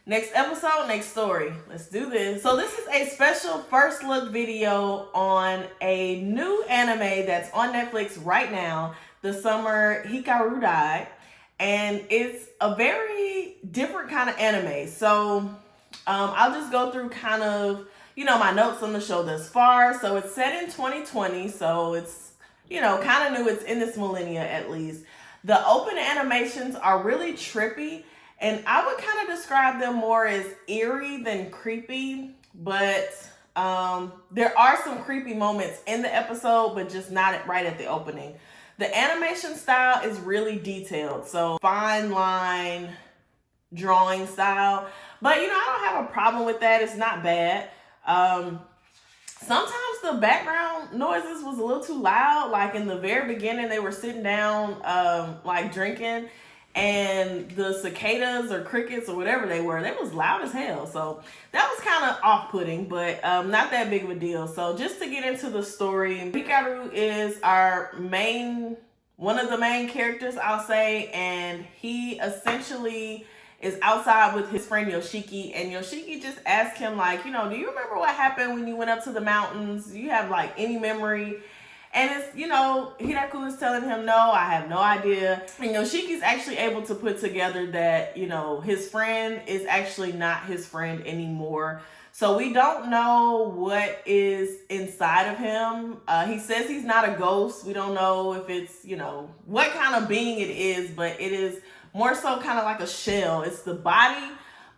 Next episode, next story. Let's do this. So this is a special first look video on a new anime that's on Netflix right now, The Summer Hikaru Died. And it's a very different kind of anime. So I'll just go through kind of, my notes on the show thus far. So it's set in 2020. So it's, kind of new. It's in this millennia at least. The open animations are really trippy. And I would kind of describe them more as eerie than creepy, but there are some creepy moments in the episode, but just not right at the opening. The animation style is really detailed, so fine line drawing style, but I don't have a problem with that. It's not bad. Sometimes the background noises was a little too loud. Like in the very beginning, they were sitting down, like drinking, and the cicadas or crickets or whatever they was loud as hell. So that was kind of off-putting, but not that big of a deal. So just to get into the story, Hikaru is one of the main characters, I'll say, and he essentially is outside with his friend Yoshiki, and Yoshiki just asked him, like, do you remember what happened when you went up to the mountains? Do you have like any memory? And it's, Hiraku is telling him, no, I have no idea. And Yoshiki's actually able to put together that, his friend is actually not his friend anymore. So we don't know what is inside of him. He says he's not a ghost. We don't know if it's, what kind of being it is, but it is more so kind of like a shell. It's the body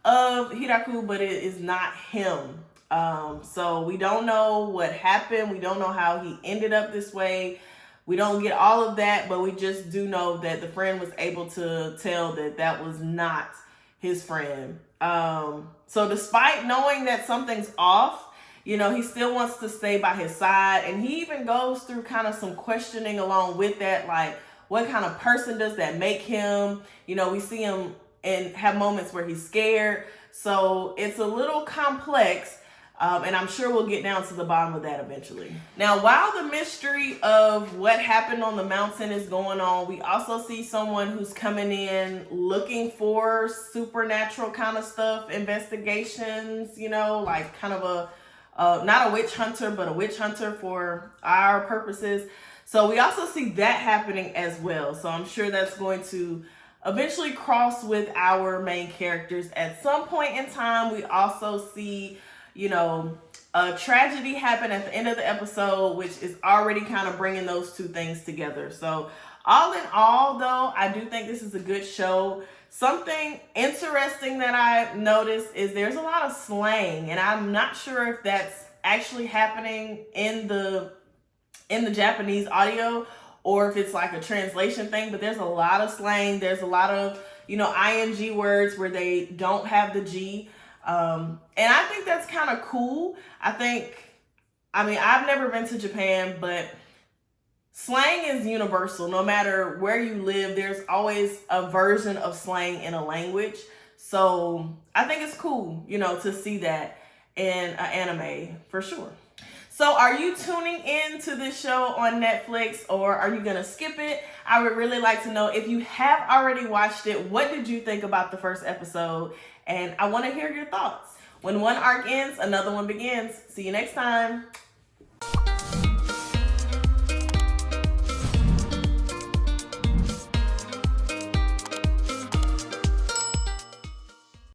of Hiraku, but it is not him. So we don't know what happened. We don't know how he ended up this way. We don't get all of that, but we just do know that the friend was able to tell that that was not his friend. So despite knowing that something's off, he still wants to stay by his side. And he even goes through kind of some questioning along with that, like, what kind of person does that make him? We see him and have moments where he's scared. So it's a little complex. And I'm sure we'll get down to the bottom of that eventually. Now, while the mystery of what happened on the mountain is going on, we also see someone who's coming in looking for supernatural kind of stuff, investigations, like kind of not a witch hunter, but a witch hunter for our purposes. So we also see that happening as well. So I'm sure that's going to eventually cross with our main characters. At some point in time, we also see a tragedy happened at the end of the episode, which is already kind of bringing those two things together. So all in all, though, I do think this is a good show. Something interesting that I noticed is there's a lot of slang, and I'm not sure if that's actually happening in the Japanese audio or if it's like a translation thing, but there's a lot of slang. There's a lot of, ing words where they don't have the G. And I think that's kind of cool. I've never been to Japan, but slang is universal. No matter where you live, there's always a version of slang in a language. So I think it's cool, to see that in an anime for sure. So are you tuning in to this show on Netflix, or are you going to skip it? I would really like to know, if you have already watched it, what did you think about the first episode? And I want to hear your thoughts. When one arc ends, another one begins. See you next time.